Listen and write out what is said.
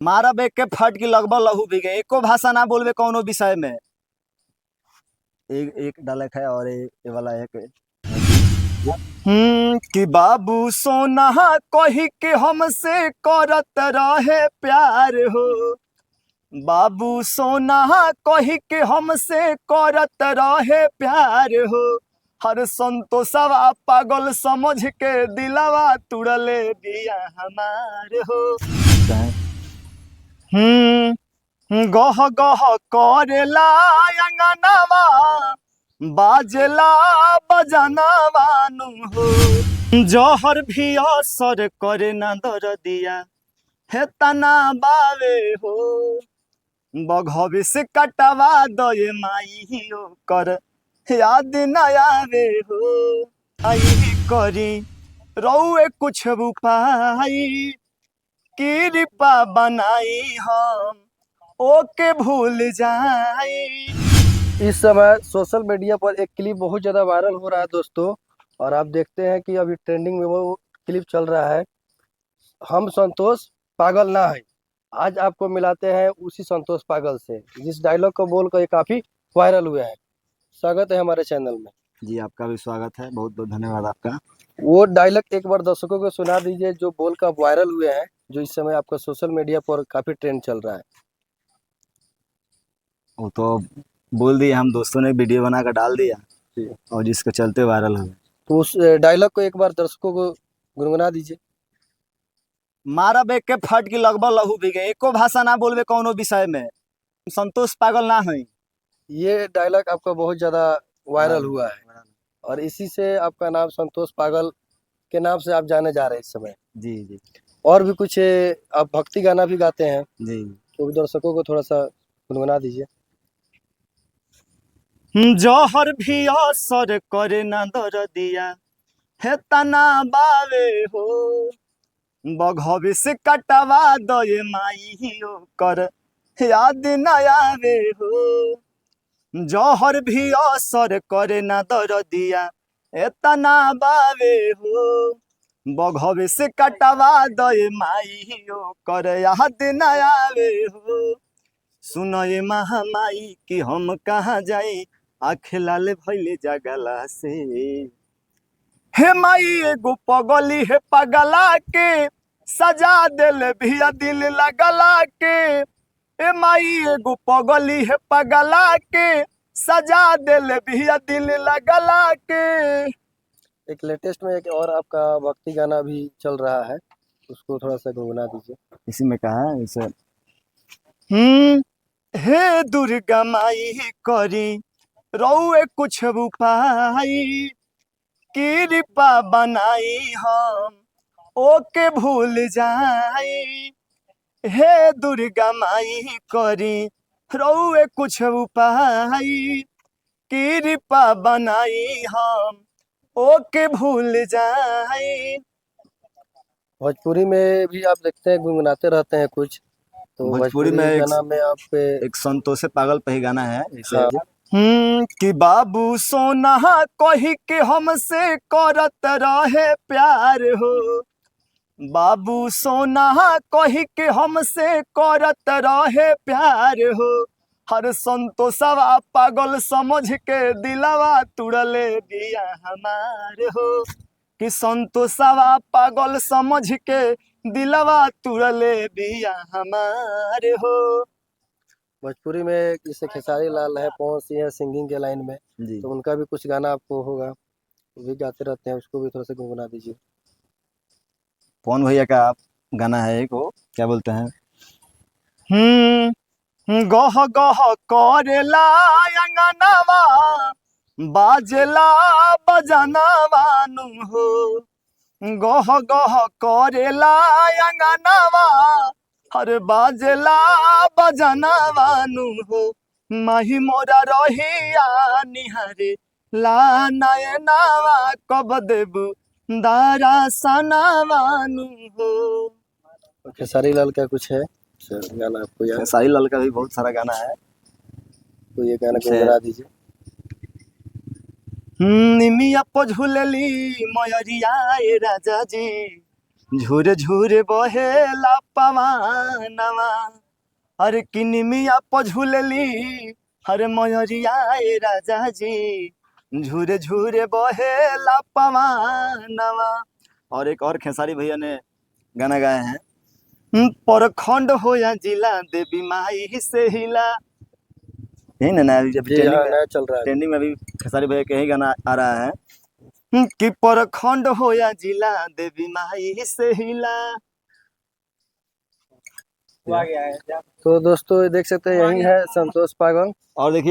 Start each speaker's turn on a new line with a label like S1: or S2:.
S1: मारा बेग के फट की लगभग लहू बिगे एको भाषा ना बोलबे कौनो विषय में। एक एक डालक है और ये वाला एक कि बाबू सोना कही के हमसे करत रहे प्यार हो। बाबू सोना कही के हमसे करत रहे प्यार हो। हर संतोषवा पागल समझ के दिलावा तुड़ले दिया हमार हो। गह गह करेला अंगनावा बाजेला बजानावा नु हो। जहर भी असर करे ना दर दिया हे तना बावे हो। बघवी से कटवा दये माई हो कर याद न आवे हो। आई करी रौए कुछ उपाय कृपा बनाई हम ओके भूल जाई।
S2: इस समय सोशल मीडिया पर एक क्लिप बहुत ज़्यादा वायरल हो रहा है दोस्तों, और आप देखते हैं कि अभी ट्रेंडिंग में वो क्लिप चल रहा है, हम संतोष पागल ना है। आज आपको मिलाते हैं उसी संतोष पागल से, जिस डायलॉग को बोल कर काफ़ी वायरल हुआ है। स्वागत है हमारे चैनल में।
S1: जी आपका भी स्वागत है, बहुत बहुत धन्यवाद आपका।
S2: वो डायलॉग एक बार दर्शकों को सुना दीजिए जो बोल कर वायरल हुए हैं, जो इस समय आपका सोशल मीडिया पर काफ़ी ट्रेंड चल रहा है।
S1: वो तो बोल दिया, हम दोस्तों ने वीडियो बना कर डाल दिया और जिसके चलते वायरल हो।
S2: तो उस डायलॉग को एक बार दर्शकों को गुनगुना दीजिए।
S1: मारा बेग के फट की लगभग लहू बिगे एको भाषा ना बोलबे कौनो विषय में। संतोष पागल ना है।
S2: ये डायलॉग आपका बहुत ज़्यादा वायरल हुआ है, और इसी से आपका नाम संतोष पागल के नाम से आप जाने जा रहे हैं इस समय।
S1: जी जी
S2: और भी कुछ आप भक्ति गाना भी गाते हैं,
S1: जी।
S2: तो दर्शकों को थोड़ा सा गुनगुना दीजिए।
S1: जहर भी असर करे ना दर दिया हे तना बावे हो। बघवी से कटवा दये माई हो कर याद न आवे हो। जहर भी असर करे ना दर दिया एतना बावे हो। बघवे से कटवा दये माई हो कर याद न आवे हो। सुनये महामाई कि हम कहाँ जाई आँख लाल भइले जगला से। हे माई एगो पगली हे पगला के सजा दिल भिया दिल लगला के। ए माई एगो पगली है पगला के सजा दिल भिया दिल लगला के।
S2: एक लेटेस्ट में एक और आपका भक्ति गाना भी चल रहा है, उसको थोड़ा सा गुनगुना दीजिए।
S1: इसी में कहा है इसे। हे दुर्गा माई करी रौए कुछ उपाय कृपा बनाई हम ओके भूल जाई। हे दुर्गा माई करी रौए कुछ उपाय कृपा बनाई हम ओके भूल जाई।
S2: भोजपुरी में भी आप देखते हैं गुनगुनाते रहते हैं कुछ, तो
S1: भोजपुरी में
S2: गाना में आप
S1: एक संतोष पागल पे ही गाना है इसे।
S2: हाँ।
S1: कि बाबू सोना कही के हमसे करत रहे प्यार हो। बाबू सोना कही के हमसे करत रहे प्यार हो। हर संतोषवा पागल समझ के दिलावा तुड़ले दिया हमार हो। कि संतोषवा पागल समझ के दिलावा तुड़ले दिया हमार हो।
S2: भोजपुरी में जैसे खेसारी लाल है, पवन सिंह है सिंगिंग के लाइन में,
S1: जी
S2: तो उनका भी कुछ गाना आपको होगा, वो भी गाते रहते हैं, उसको भी थोड़ा सा गुनगुना दीजिए।
S1: पवन भैया का गाना है एक, वो क्या बोलते हैं। गह गह करेला अंगनावा बाजेला बजानावा नु हो। गह गह करेला अंगनावा हर बाजेला बजानावा नु हो। माही मोरा रहिया निहारे ला नयनावा कब देबू दारा सनावा नु हो।
S2: खेसारी लाल का कुछ है गाना आपको याद?
S1: खेसारी लाल का भी बहुत सारा गाना है,
S2: तो ये गाना गुनगुना दीजिए।
S1: निमिया पर झूलली मयरिया ए राजा जी। झूरे झूरे बहेला पवनवा अरे किनिमिया पझुलली अरे मयरिया ए राजा जी झूरे झूरे बहेला पवनवा। और एक और खेसारी भैया ने गाना गाए हैं परखंड हो या जिला देवी माई से हिला। यही ना अभी जब
S2: जी
S1: ट्रेंडिंग
S2: हाँ,
S1: में
S2: नया चल रहा है।
S1: ट्रेंडिंग में अभी खेसारी भैया के ही गाना आ रहा है कि परखंड हो या जिला देवी माई से हिला।
S2: तो दोस्तों देख सकते हैं यही है संतोष पागल।
S1: और देखिए